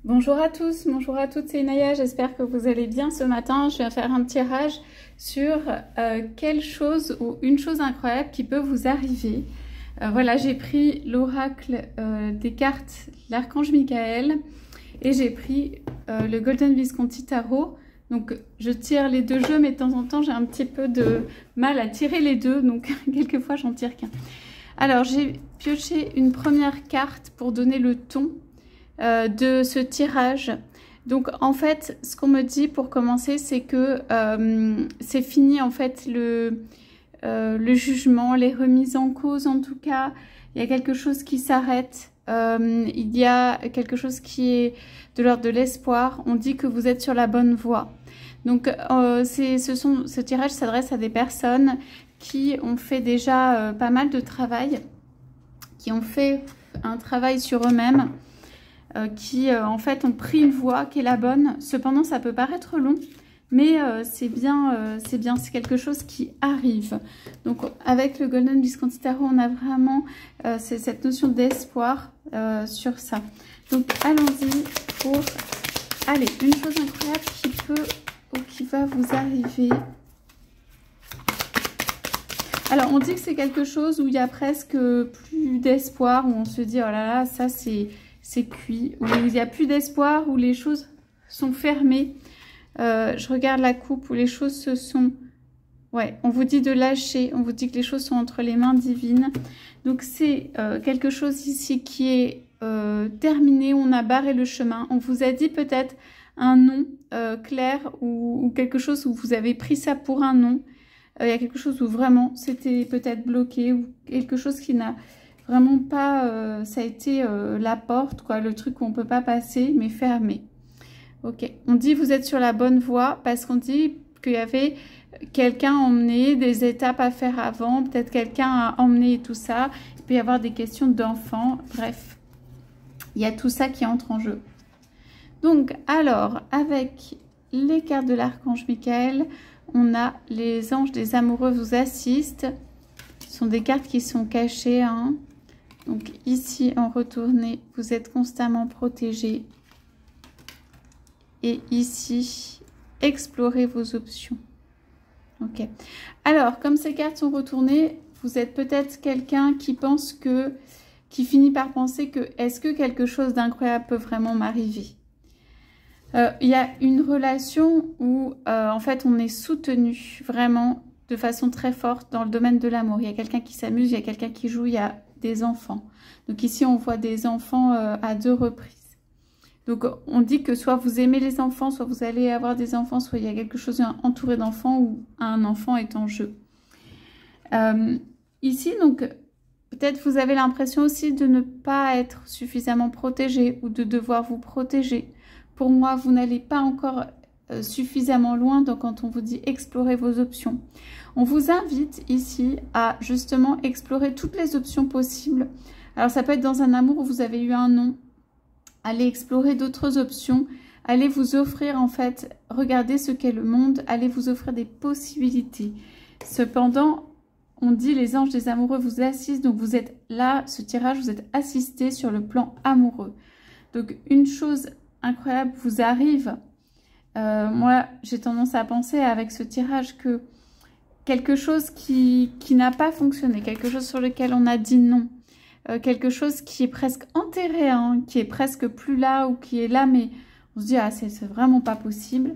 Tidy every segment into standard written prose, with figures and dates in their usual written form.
Bonjour à tous, bonjour à toutes, c'est Inaya, j'espère que vous allez bien ce matin. Je vais faire un tirage sur quelque chose ou une chose incroyable qui peut vous arriver. Voilà, j'ai pris l'oracle des cartes, l'archange Michael, et j'ai pris le Golden Visconti Tarot. Donc je tire les deux jeux, mais de temps en temps j'ai un petit peu de mal à tirer les deux, donc quelquefois j'en tire qu'un. Alors j'ai pioché une première carte pour donner le ton de ce tirage. Donc en fait ce qu'on me dit pour commencer, c'est que c'est fini en fait le jugement, les remises en cause. En tout cas il y a quelque chose qui s'arrête, il y a quelque chose qui est de l'ordre de l'espoir. On dit que vous êtes sur la bonne voie. Donc ce tirage s'adresse à des personnes qui ont fait déjà pas mal de travail, qui ont fait un travail sur eux-mêmes, qui en fait ont pris une voie qui est la bonne. Cependant ça peut paraître long, mais c'est quelque chose qui arrive. Donc avec le Golden Visconti Tarot, on a vraiment cette notion d'espoir sur ça. Donc allons-y pour une chose incroyable qui peut ou qui va vous arriver. Alors on dit que c'est quelque chose où il y a presque plus d'espoir, où on se dit oh là là, ça c'est cuit, où il n'y a plus d'espoir, où les choses sont fermées. Je regarde la coupe où les choses se sont... Ouais, on vous dit de lâcher, on vous dit que les choses sont entre les mains divines. Donc c'est quelque chose ici qui est terminé, on a barré le chemin. On vous a dit peut-être un non clair ou quelque chose où vous avez pris ça pour un non. Il y a quelque chose où vraiment c'était peut-être bloqué, ou quelque chose qui n'a vraiment pas... ça a été la porte, quoi, le truc où on ne peut pas passer, mais fermé. Ok, on dit vous êtes sur la bonne voie parce qu'on dit qu'il y avait quelqu'un emmené, des étapes à faire avant, peut-être quelqu'un a emmené tout ça. Il peut y avoir des questions d'enfants, bref, il y a tout ça qui entre en jeu. Donc, alors, avec les cartes de l'archange Michael, on a les anges des amoureux vous assistent. Ce sont des cartes qui sont cachées, hein. Donc ici, en retourné, vous êtes constamment protégé. Et ici, explorez vos options. Ok. Alors, comme ces cartes sont retournées, vous êtes peut-être quelqu'un qui pense que, qui finit par penser que est-ce que quelque chose d'incroyable peut vraiment m'arriver? Il y a une relation où en fait on est soutenu vraiment de façon très forte dans le domaine de l'amour. Il y a quelqu'un qui s'amuse, il y a quelqu'un qui joue, il y a des enfants. Donc ici on voit des enfants à deux reprises. Donc on dit que soit vous aimez les enfants, soit vous allez avoir des enfants, soit il y a quelque chose entouré d'enfants ou un enfant est en jeu. Ici donc peut-être vous avez l'impression aussi de ne pas être suffisamment protégé ou de devoir vous protéger. Pour moi, vous n'allez pas encore suffisamment loin. Donc, quand on vous dit explorer vos options, on vous invite ici à justement explorer toutes les options possibles. Alors, ça peut être dans un amour où vous avez eu un non. Allez explorer d'autres options. Allez vous offrir, en fait, regardez ce qu'est le monde. Allez vous offrir des possibilités. Cependant, on dit les anges des amoureux vous assistent. Donc, vous êtes là, ce tirage, vous êtes assisté sur le plan amoureux. Donc, une chose incroyable vous arrive. Moi, j'ai tendance à penser avec ce tirage que quelque chose qui n'a pas fonctionné, quelque chose sur lequel on a dit non, quelque chose qui est presque enterré, hein, qui est presque plus là ou qui est là, mais on se dit, ah, c'est vraiment pas possible.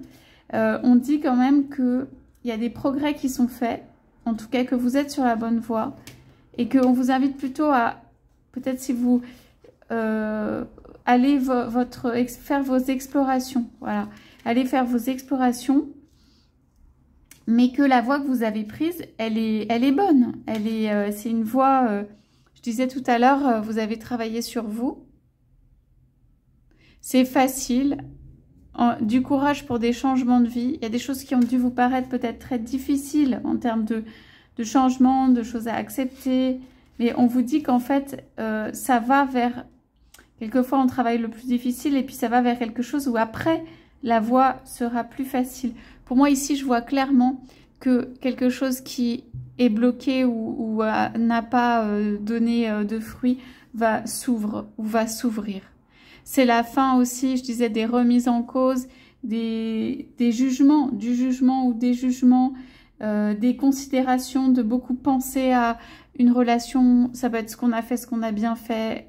On dit quand même qu'il y a des progrès qui sont faits, en tout cas que vous êtes sur la bonne voie et qu'on vous invite plutôt à, peut-être si vous... allez faire vos explorations, voilà. Allez faire vos explorations, mais que la voie que vous avez prise, elle est bonne. C'est une voie, je disais tout à l'heure, vous avez travaillé sur vous. C'est facile, du courage pour des changements de vie. Il y a des choses qui ont dû vous paraître peut-être très difficiles en termes de changement, de choses à accepter, mais on vous dit qu'en fait, ça va vers... Quelquefois, on travaille le plus difficile et puis ça va vers quelque chose où après, la voie sera plus facile. Pour moi, ici, je vois clairement que quelque chose qui est bloqué ou n'a pas donné de fruits va s'ouvrir. C'est la fin aussi, je disais, des remises en cause, des jugements, du jugement ou des jugements, des considérations, de beaucoup penser à une relation. Ça peut être ce qu'on a fait, ce qu'on a bien fait,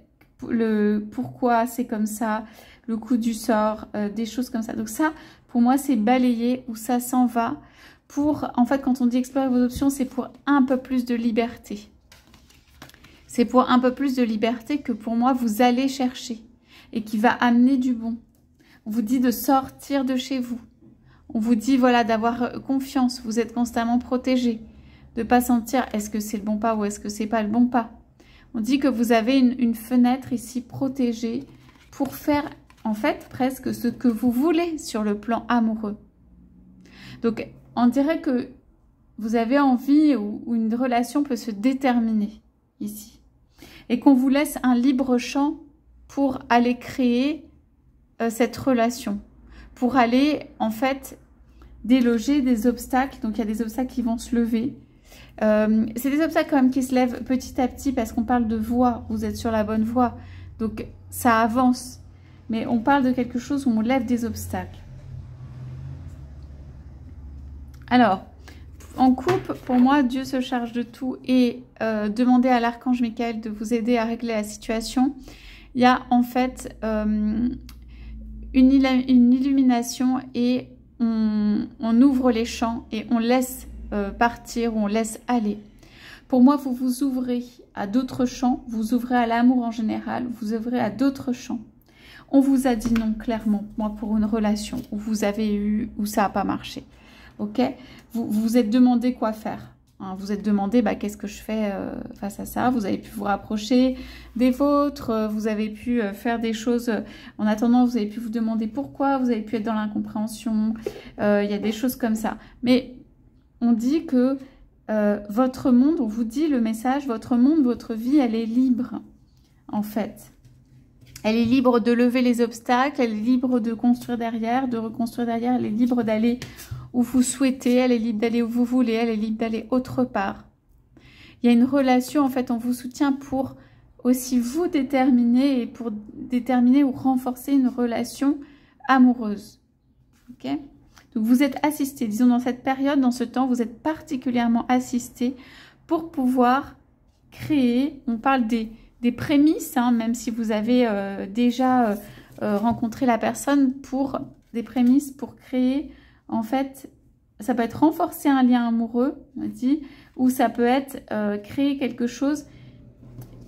le pourquoi c'est comme ça, le coup du sort, des choses comme ça. Donc ça, pour moi, c'est balayer ou ça s'en va. Pour, en fait, quand on dit explorer vos options, c'est pour un peu plus de liberté. C'est pour un peu plus de liberté que pour moi, vous allez chercher et qui va amener du bon. On vous dit de sortir de chez vous. On vous dit, voilà, d'avoir confiance. Vous êtes constamment protégé. De ne pas sentir, est-ce que c'est le bon pas ou est-ce que c'est pas le bon pas. On dit que vous avez une fenêtre ici protégée pour faire, en fait, presque ce que vous voulez sur le plan amoureux. Donc, on dirait que vous avez envie ou une relation peut se déterminer ici. Et qu'on vous laisse un libre champ pour aller créer cette relation. Pour aller, en fait, déloger des obstacles. Donc, il y a des obstacles qui vont se lever. C'est des obstacles quand même qui se lèvent petit à petit parce qu'on parle de voie. Vous êtes sur la bonne voie. Donc, ça avance. Mais on parle de quelque chose où on lève des obstacles. Alors, en couple, pour moi, Dieu se charge de tout et demandez à l'archange Michael de vous aider à régler la situation. Il y a en fait une illumination et on ouvre les champs et on laisse partir, on laisse aller. Pour moi, vous vous ouvrez à d'autres champs, vous ouvrez à l'amour en général, vous ouvrez à d'autres champs. On vous a dit non clairement, moi, pour une relation où vous avez eu, où ça n'a pas marché. Ok, vous vous êtes demandé quoi faire. Hein, vous êtes demandé qu'est-ce que je fais face à ça. Vous avez pu vous rapprocher des vôtres. Vous avez pu faire des choses. En attendant, vous avez pu vous demander pourquoi. Vous avez pu être dans l'incompréhension. Il y a des choses comme ça. Mais on dit que votre monde, on vous dit le message, votre monde, votre vie, elle est libre en fait. Elle est libre de lever les obstacles, elle est libre de construire derrière, de reconstruire derrière, elle est libre d'aller où vous souhaitez, elle est libre d'aller où vous voulez, elle est libre d'aller autre part. Il y a une relation, en fait, on vous soutient pour aussi vous déterminer et pour déterminer ou renforcer une relation amoureuse. Ok ? Donc vous êtes assisté, disons dans cette période, dans ce temps, vous êtes particulièrement assisté pour pouvoir créer, on parle des prémices, hein, même si vous avez déjà rencontré la personne, pour des prémices pour créer, en fait, ça peut être renforcer un lien amoureux, on dit, ou ça peut être créer quelque chose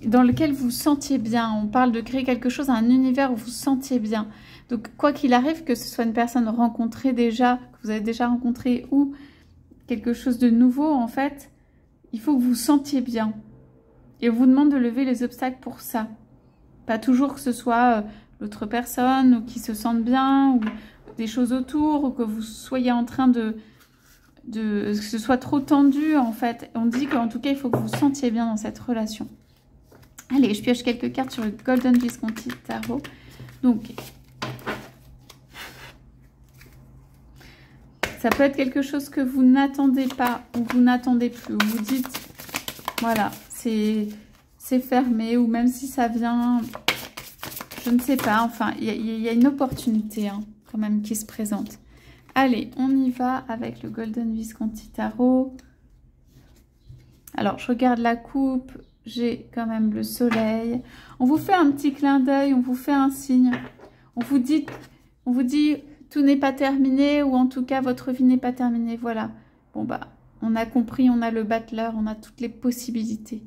dans lequel vous vous sentiez bien. On parle de créer quelque chose, un univers où vous vous sentiez bien. Donc, quoi qu'il arrive, que ce soit une personne rencontrée déjà, que vous avez déjà rencontrée, ou quelque chose de nouveau, en fait, il faut que vous vous sentiez bien. Et on vous demande de lever les obstacles pour ça. Pas toujours que ce soit l'autre personne, ou qui se sente bien, ou des choses autour, ou que vous soyez en train que ce soit trop tendu, en fait. On dit qu'en tout cas, il faut que vous vous sentiez bien dans cette relation. Allez, je pioche quelques cartes sur le Golden Visconti Tarot. Donc, ça peut être quelque chose que vous n'attendez pas, ou vous n'attendez plus, ou vous dites, voilà, c'est fermé, ou même si ça vient, je ne sais pas, enfin, il y a une opportunité, hein, quand même, qui se présente. Allez, on y va avec le Golden Visconti Tarot. Alors, je regarde la coupe, j'ai quand même le soleil. On vous fait un petit clin d'œil, on vous fait un signe. On vous dit tout n'est pas terminé, ou en tout cas, votre vie n'est pas terminée. Voilà. Bon, on a compris, on a le battleur, on a toutes les possibilités.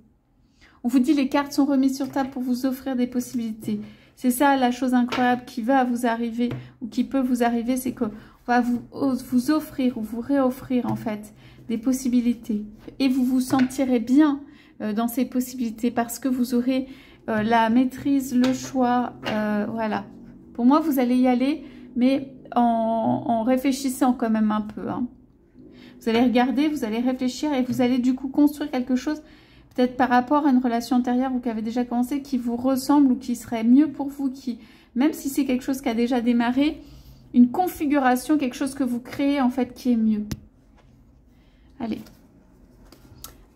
On vous dit les cartes sont remises sur table pour vous offrir des possibilités. C'est ça la chose incroyable qui va vous arriver, ou qui peut vous arriver, c'est qu'on va vous offrir ou vous réoffrir en fait des possibilités. Et vous vous sentirez bien dans ces possibilités parce que vous aurez la maîtrise, le choix. Voilà. Pour moi, vous allez y aller, mais en réfléchissant quand même un peu. Hein. Vous allez regarder, vous allez réfléchir et vous allez du coup construire quelque chose peut-être par rapport à une relation antérieure ou qui avait déjà commencé, qui vous ressemble ou qui serait mieux pour vous, qui, même si c'est quelque chose qui a déjà démarré, une configuration, quelque chose que vous créez en fait qui est mieux. Allez.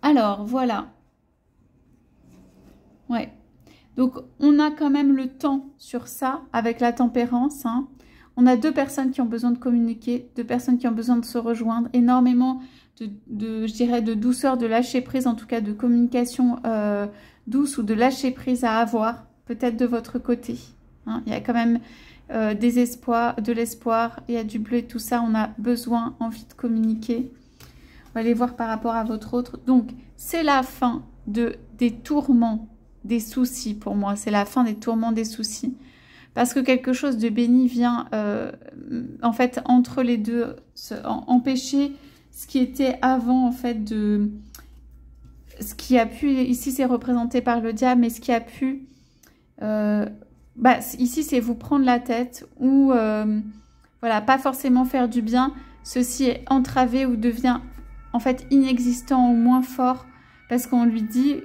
Alors, voilà. Ouais. Donc, on a quand même le temps sur ça avec la tempérance. Hein. On a 2 personnes qui ont besoin de communiquer, 2 personnes qui ont besoin de se rejoindre, énormément je dirais, de douceur, de lâcher prise, en tout cas de communication douce ou de lâcher prise à avoir, peut-être de votre côté. Hein. Il y a quand même des espoirs, de l'espoir, il y a du bleu et tout ça, on a besoin, envie de communiquer. On va aller voir par rapport à votre autre. Donc, c'est la fin des tourments, des soucis pour moi. C'est la fin des tourments, des soucis. Parce que quelque chose de béni vient, en fait, entre les deux, empêcher ce qui était avant, en fait, de... Ce qui a pu... Ici, c'est représenté par le diable, mais ce qui a pu... ici, c'est vous prendre la tête ou, voilà, pas forcément faire du bien. Ceci est entravé ou devient, en fait, inexistant ou moins fort parce qu'on lui dit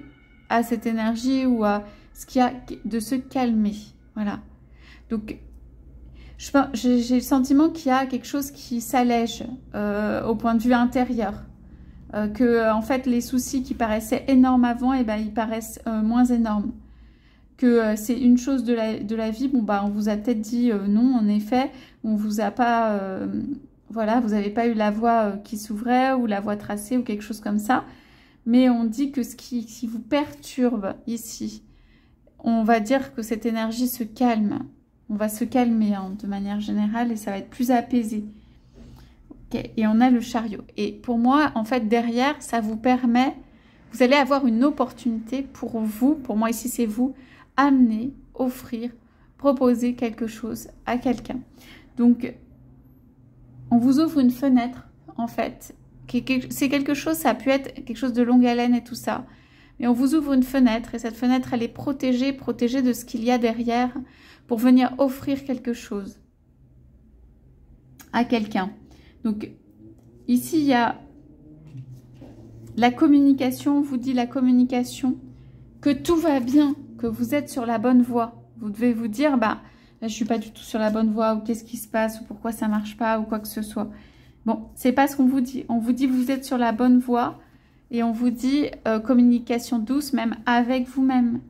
à cette énergie ou à ce qu'il y a de se calmer. Voilà. Donc, j'ai le sentiment qu'il y a quelque chose qui s'allège au point de vue intérieur. Que, en fait, les soucis qui paraissaient énormes avant, eh ben, ils paraissent moins énormes. Que c'est une chose de la vie. Bon, bah, on vous a peut-être dit non, en effet. On vous a pas... voilà, vous n'avez pas eu la voie qui s'ouvrait ou la voie tracée ou quelque chose comme ça. Mais on dit que ce qui vous perturbe ici, on va dire que cette énergie se calme. On va se calmer hein, de manière générale et ça va être plus apaisé. Okay. Et on a le chariot. Et pour moi, en fait, derrière, ça vous permet... Vous allez avoir une opportunité pour vous, pour moi ici c'est vous, amener, offrir, proposer quelque chose à quelqu'un. Donc, on vous ouvre une fenêtre, en fait. C'est quelque chose, ça a pu être quelque chose de longue haleine et tout ça. Mais on vous ouvre une fenêtre et cette fenêtre, elle est protégée de ce qu'il y a derrière pour venir offrir quelque chose à quelqu'un. Donc, ici, il y a la communication, on vous dit la communication, que tout va bien, que vous êtes sur la bonne voie. Vous devez vous dire, bah, là, je suis pas du tout sur la bonne voie, ou qu'est-ce qui se passe, ou pourquoi ça marche pas, ou quoi que ce soit. Bon, c'est pas ce qu'on vous dit. On vous dit, vous êtes sur la bonne voie, et on vous dit, communication douce, même avec vous-même.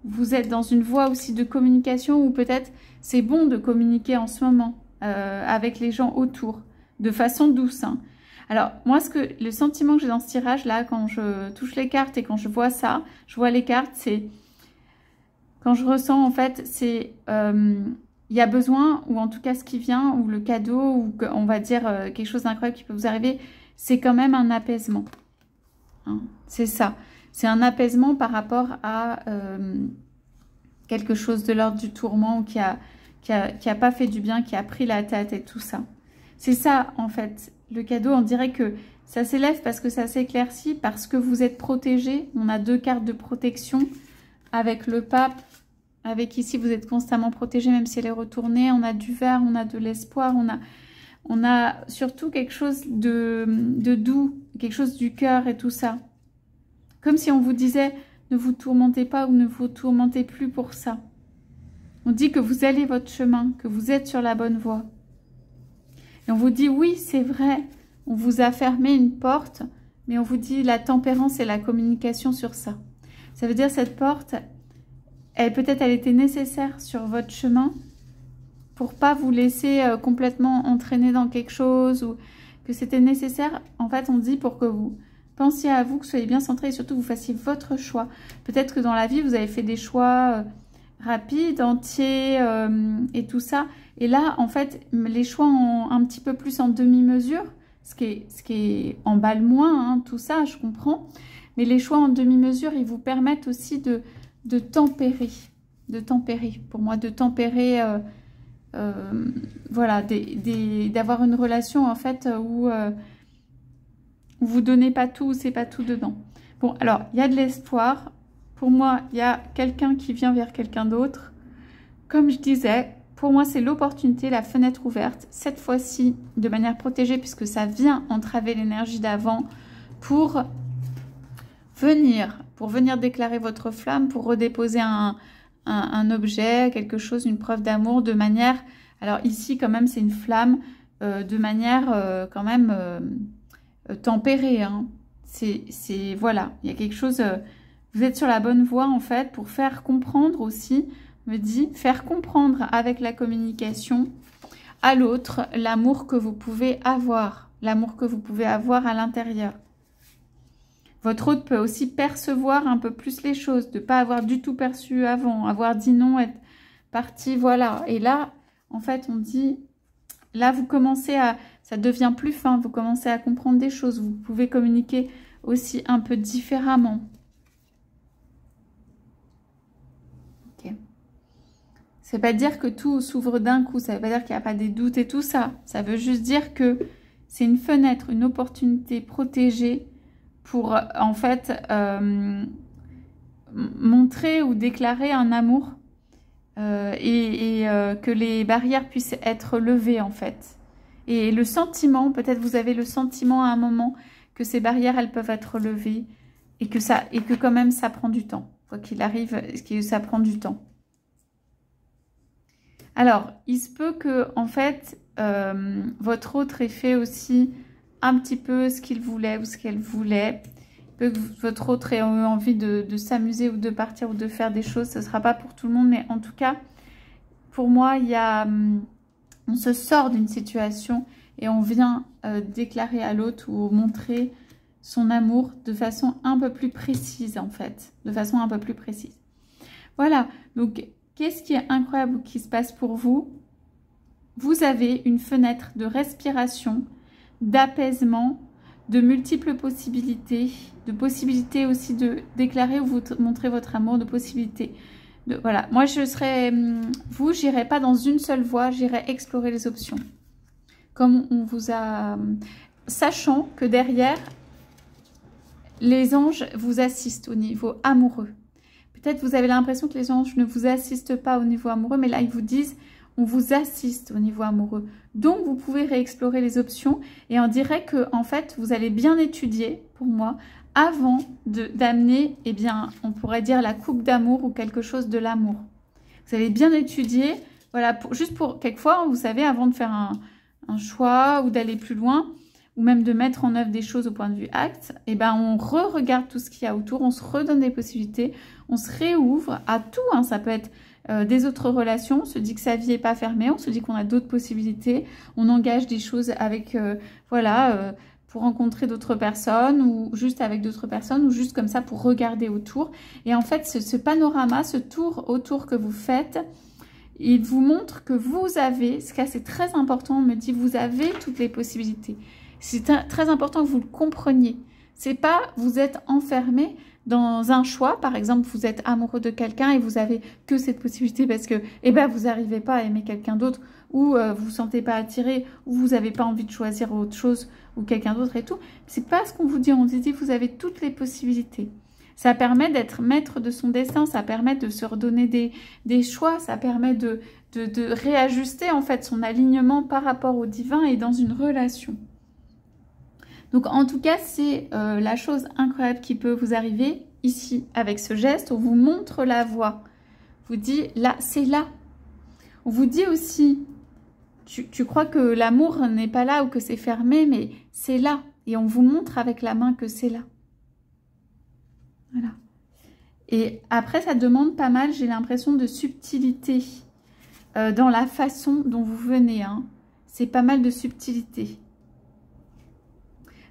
Vous êtes dans une voie aussi de communication, où peut-être c'est bon de communiquer en ce moment, avec les gens autour, de façon douce, hein. Alors, moi, le sentiment que j'ai dans ce tirage-là, quand je touche les cartes et quand je vois ça, je vois les cartes, c'est... Quand je ressens, en fait, c'est... il y a besoin, ou en tout cas ce qui vient, ou le cadeau, ou on va dire quelque chose d'incroyable qui peut vous arriver, c'est quand même un apaisement. Hein, c'est ça. C'est un apaisement par rapport à quelque chose de l'ordre du tourment, ou qui a pas fait du bien, qui a pris la tête et tout ça. C'est ça, en fait. Le cadeau, on dirait que ça s'élève parce que ça s'éclaircit, parce que vous êtes protégé. On a 2 cartes de protection avec le pape, avec ici, vous êtes constamment protégé, même si elle est retournée. On a du vert, on a de l'espoir, on a surtout quelque chose de doux, quelque chose du cœur et tout ça. Comme si on vous disait, ne vous tourmentez pas ou ne vous tourmentez plus pour ça. On dit que vous allez votre chemin, que vous êtes sur la bonne voie. Et on vous dit, oui, c'est vrai, on vous a fermé une porte, mais on vous dit la tempérance et la communication sur ça. Ça veut dire cette porte, peut-être elle était nécessaire sur votre chemin pour pas vous laisser complètement entraîner dans quelque chose ou que c'était nécessaire. En fait, on dit pour que vous pensiez à vous, que vous soyez bien centré et surtout que vous fassiez votre choix. Peut-être que dans la vie, vous avez fait des choix rapides, entiers et tout ça. Et là, en fait, les choix ont un petit peu plus en demi-mesure, ce qui est emballe moins, hein, tout ça, je comprends. Mais les choix en demi-mesure, ils vous permettent aussi de tempérer. De tempérer, pour moi, de tempérer, voilà, d'avoir une relation, en fait, où vous donnez pas tout, c'est pas tout dedans. Bon, alors, il y a de l'espoir. Pour moi, il y a quelqu'un qui vient vers quelqu'un d'autre. Comme je disais, pour moi, c'est l'opportunité, la fenêtre ouverte, cette fois-ci de manière protégée, puisque ça vient entraver l'énergie d'avant pour venir déclarer votre flamme, pour redéposer un objet, quelque chose, une preuve d'amour, de manière... Alors ici, quand même, c'est une flamme de manière quand même tempérée. Hein. Voilà, il y a quelque chose vous êtes sur la bonne voie en fait pour faire comprendre aussi, me dit, faire comprendre avec la communication à l'autre l'amour que vous pouvez avoir, à l'intérieur. Votre hôte peut aussi percevoir un peu plus les choses, de ne pas avoir du tout perçu avant, avoir dit non, être parti, voilà. Et là, en fait, on dit, là, vous commencez à, ça devient plus fin, vous commencez à comprendre des choses, vous pouvez communiquer aussi un peu différemment. Ok. Ça ne veut pas dire que tout s'ouvre d'un coup, ça ne veut pas dire qu'il n'y a pas des doutes et tout ça. Ça veut juste dire que c'est une fenêtre, une opportunité protégée pour en fait montrer ou déclarer un amour que les barrières puissent être levées en fait. Et le sentiment, peut-être vous avez le sentiment à un moment que ces barrières elles peuvent être levées et que quand même ça prend du temps. Quoi qu'il arrive, ça prend du temps. Alors, il se peut que en fait votre autre ait fait aussi un petit peu ce qu'il voulait ou ce qu'elle voulait. Que votre autre ait eu envie de s'amuser ou de partir ou de faire des choses. Ce ne sera pas pour tout le monde, mais en tout cas, pour moi, on se sort d'une situation et on vient déclarer à l'autre ou montrer son amour de façon un peu plus précise, en fait. De façon un peu plus précise. Voilà. Donc, qu'est-ce qui est incroyable qui se passe pour vous? Vous avez une fenêtre de respiration, d'apaisement, de multiples possibilités, de possibilités aussi de déclarer ou vous montrer votre amour, de possibilités. Voilà, moi je serais, vous, j'irai pas dans une seule voie, j'irai explorer les options. Comme on vous a, sachant que derrière, les anges vous assistent au niveau amoureux. Peut-être vous avez l'impression que les anges ne vous assistent pas au niveau amoureux, mais là ils vous disent, on vous assiste au niveau amoureux. Donc, vous pouvez réexplorer les options et on dirait que, en fait, vous allez bien étudier, pour moi, avant d'amener, eh bien, on pourrait dire la coupe d'amour ou quelque chose de l'amour. Vous allez bien étudier, voilà, juste pour, quelquefois, vous savez, avant de faire un choix ou d'aller plus loin, ou même de mettre en œuvre des choses au point de vue acte, eh ben, on re-regarde tout ce qu'il y a autour, on se redonne des possibilités, on se réouvre à tout, hein, ça peut être des autres relations, on se dit que sa vie n'est pas fermée, on se dit qu'on a d'autres possibilités, on engage des choses avec, voilà, pour rencontrer d'autres personnes, ou juste avec d'autres personnes, ou juste comme ça pour regarder autour. Et en fait, ce panorama, ce tour autour que vous faites, il vous montre que vous avez, ce cas c'est très important, on me dit, vous avez toutes les possibilités. C'est très important que vous le compreniez. C'est pas, vous êtes enfermé dans un choix, par exemple, vous êtes amoureux de quelqu'un et vous avez que cette possibilité parce que, eh ben, vous n'arrivez pas à aimer quelqu'un d'autre, ou vous vous sentez pas attiré, ou vous n'avez pas envie de choisir autre chose ou quelqu'un d'autre et tout. C'est pas ce qu'on vous dit. On vous dit, vous avez toutes les possibilités. Ça permet d'être maître de son destin, ça permet de se redonner des choix, ça permet de réajuster en fait son alignement par rapport au divin et dans une relation. Donc en tout cas, c'est la chose incroyable qui peut vous arriver ici avec ce geste. On vous montre la voie. On vous dit, là, c'est là. On vous dit aussi, tu crois que l'amour n'est pas là ou que c'est fermé, mais c'est là. Et on vous montre avec la main que c'est là. Voilà. Et après, ça demande pas mal, j'ai l'impression, de subtilité dans la façon dont vous venez. Hein. C'est pas mal de subtilité.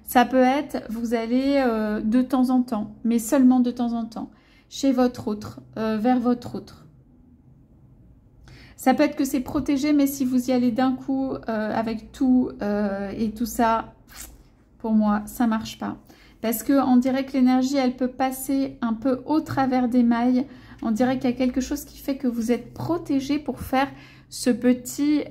Ça peut être, vous allez de temps en temps, mais seulement de temps en temps, chez votre autre, vers votre autre. Ça peut être que c'est protégé, mais si vous y allez d'un coup avec tout et tout ça, pour moi, ça ne marche pas. Parce qu'on dirait que l'énergie, elle peut passer un peu au travers des mailles. On dirait qu'il y a quelque chose qui fait que vous êtes protégé pour faire ce petit,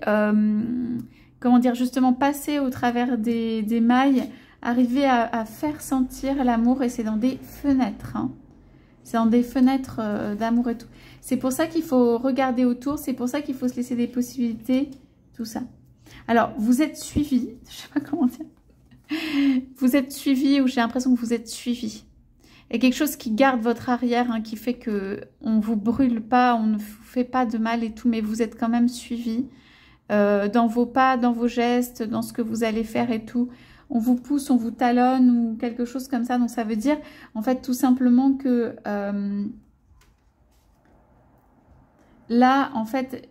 comment dire, justement passer au travers des mailles, arriver à faire sentir l'amour, et c'est dans des fenêtres. Hein. C'est dans des fenêtres d'amour et tout. C'est pour ça qu'il faut regarder autour, c'est pour ça qu'il faut se laisser des possibilités, tout ça. Alors, vous êtes suivi, je sais pas comment dire. Vous êtes suivi, ou j'ai l'impression que vous êtes suivi. Il y a quelque chose qui garde votre arrière, hein, qui fait que on ne vous brûle pas, on ne vous fait pas de mal et tout, mais vous êtes quand même suivi dans vos pas, dans vos gestes, dans ce que vous allez faire et tout. on vous pousse, on vous talonne ou quelque chose comme ça. Donc ça veut dire en fait tout simplement que là en fait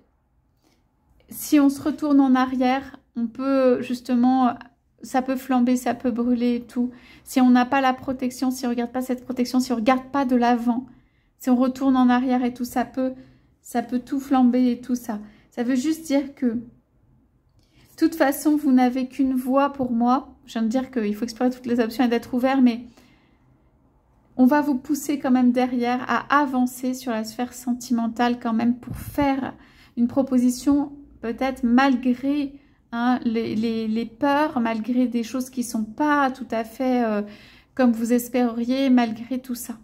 si on se retourne en arrière, on peut justement, ça peut flamber, ça peut brûler et tout. Si on n'a pas la protection, si on ne regarde pas cette protection, si on ne regarde pas de l'avant, si on retourne en arrière et tout, ça peut tout flamber et tout ça. Ça veut juste dire que, de toute façon, vous n'avez qu'une voie pour moi. Je viens de dire qu'il faut explorer toutes les options et d'être ouvert, mais on va vous pousser quand même derrière à avancer sur la sphère sentimentale quand même pour faire une proposition peut-être malgré hein, les peurs, malgré des choses qui ne sont pas tout à fait comme vous espériez, malgré tout ça.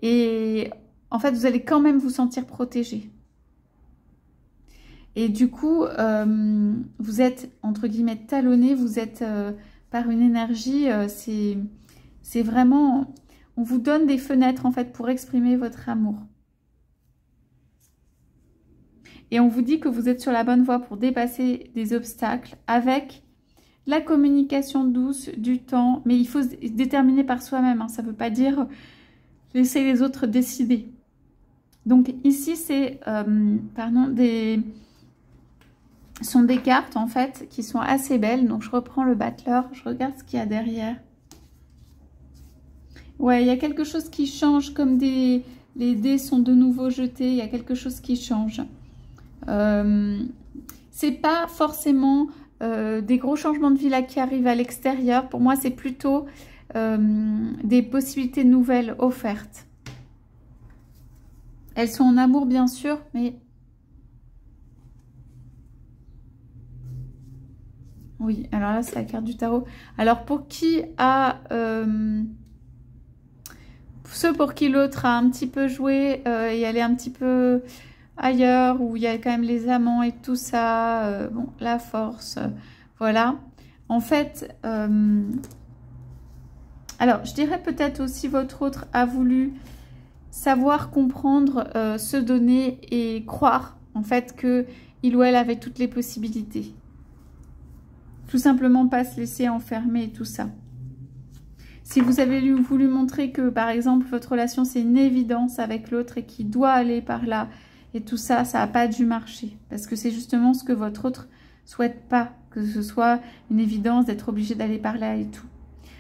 Et en fait, vous allez quand même vous sentir protégé. Et du coup, vous êtes, entre guillemets, talonné, vous êtes par une énergie, c'est vraiment... On vous donne des fenêtres, en fait, pour exprimer votre amour. Et on vous dit que vous êtes sur la bonne voie pour dépasser des obstacles avec la communication douce, du temps. Mais il faut se déterminer par soi-même. Hein. Ça ne veut pas dire laisser les autres décider. Donc ici, c'est sont des cartes en fait qui sont assez belles. Donc je reprends le battleur, je regarde ce qu'il y a derrière. Ouais, il y a quelque chose qui change comme les dés sont de nouveau jetés. Il y a quelque chose qui change. C'est pas forcément des gros changements de vie là qui arrivent à l'extérieur. Pour moi, c'est plutôt des possibilités nouvelles offertes. Elles sont en amour, bien sûr, mais... Oui, alors là, c'est la carte du tarot. Alors, pour qui a... ceux pour qui l'autre a un petit peu joué et elle est un petit peu... ailleurs, où il y a quand même les amants et tout ça, bon, la force, voilà. En fait, alors, je dirais peut-être aussi votre autre a voulu savoir, comprendre, se donner et croire, en fait, que il ou elle avait toutes les possibilités. Tout simplement pas se laisser enfermer et tout ça. Si vous avez voulu montrer que, par exemple, votre relation, c'est une évidence avec l'autre et qu'il doit aller par là, et tout ça, ça n'a pas dû marcher. Parce que c'est justement ce que votre autre souhaite pas. Que ce soit une évidence d'être obligé d'aller par là et tout.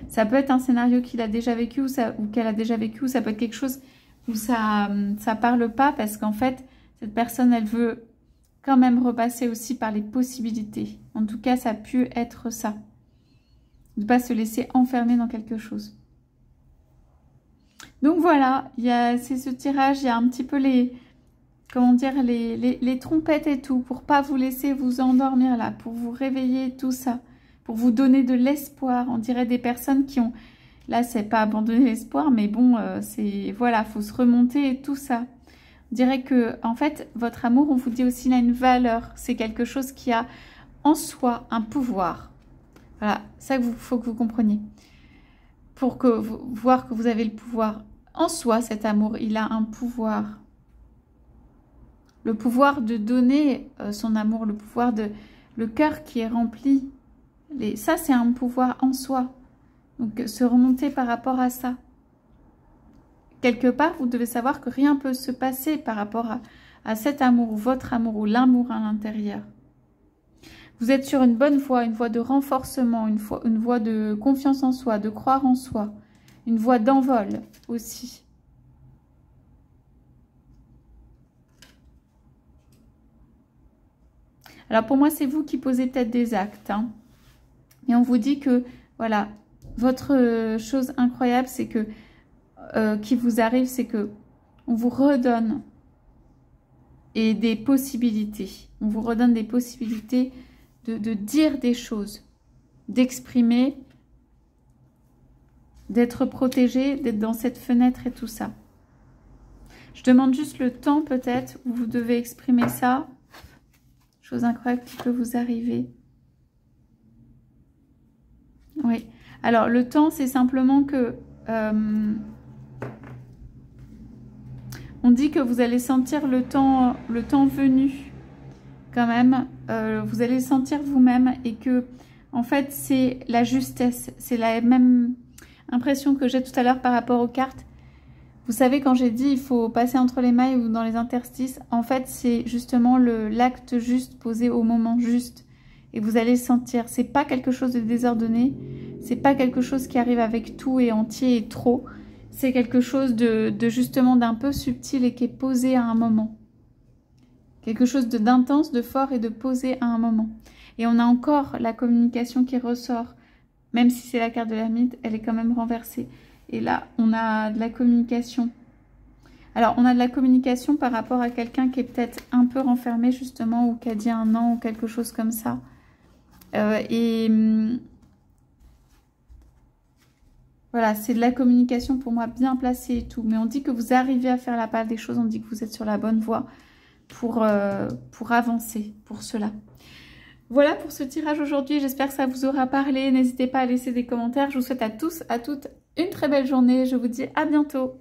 Ça peut être un scénario qu'il a déjà vécu ou qu'elle a déjà vécu. Ou ça peut être quelque chose où ça parle pas. Parce qu'en fait, cette personne, elle veut quand même repasser aussi par les possibilités. En tout cas, ça a pu être ça. De ne pas se laisser enfermer dans quelque chose. Donc voilà, c'est ce tirage. Il y a un petit peu comment dire, les trompettes et tout, pour pas vous laisser vous endormir là, pour vous réveiller, tout ça, pour vous donner de l'espoir. On dirait des personnes qui ont, là c'est pas abandonner l'espoir, mais bon, c'est, voilà, faut se remonter et tout ça. On dirait que, en fait, votre amour, on vous dit aussi, il a une valeur, c'est quelque chose qui a en soi un pouvoir. Voilà, ça qu'il faut que vous compreniez. Pour voir que vous avez le pouvoir en soi, cet amour, il a un pouvoir. Le pouvoir de donner son amour, le pouvoir de... Le cœur qui est rempli. Ça, c'est un pouvoir en soi. Donc, se remonter par rapport à ça. Quelque part, vous devez savoir que rien ne peut se passer par rapport à cet amour, ou votre amour, ou l'amour à l'intérieur. Vous êtes sur une bonne voie, une voie de renforcement, une voie de confiance en soi, de croire en soi. Une voie d'envol aussi. Alors pour moi, c'est vous qui posez peut-être des actes. Hein. Et on vous dit que, voilà, votre chose incroyable, c'est que, qui vous arrive, c'est que on vous redonne et des possibilités. On vous redonne des possibilités de dire des choses, d'exprimer, d'être protégé, d'être dans cette fenêtre et tout ça. Je demande juste le temps peut-être où vous devez exprimer ça. Chose incroyable qui peut vous arriver. Oui. Alors, le temps, c'est simplement que... on dit que vous allez sentir le temps venu, quand même. Vous allez le sentir vous-même et que En fait, c'est la justesse. C'est la même impression que j'ai tout à l'heure par rapport aux cartes. Vous savez, quand j'ai dit il faut passer entre les mailles ou dans les interstices, en fait, c'est justement l'acte juste posé au moment juste. Et vous allez le sentir. C'est pas quelque chose de désordonné. C'est pas quelque chose qui arrive avec tout et entier et trop. C'est quelque chose de justement d'un peu subtil et qui est posé à un moment. Quelque chose d'intense, de fort et de posé à un moment. Et on a encore la communication qui ressort. Même si c'est la carte de l'ermite, elle est quand même renversée. Et là, on a de la communication. Alors, on a de la communication par rapport à quelqu'un qui est peut-être un peu renfermé justement, ou qui a dit un non, ou quelque chose comme ça. Voilà, c'est de la communication pour moi bien placée et tout. Mais on dit que vous arrivez à faire la part des choses, on dit que vous êtes sur la bonne voie pour avancer, pour cela. Voilà pour ce tirage aujourd'hui, j'espère que ça vous aura parlé. N'hésitez pas à laisser des commentaires. Je vous souhaite à tous, à toutes, une très belle journée. Je vous dis à bientôt.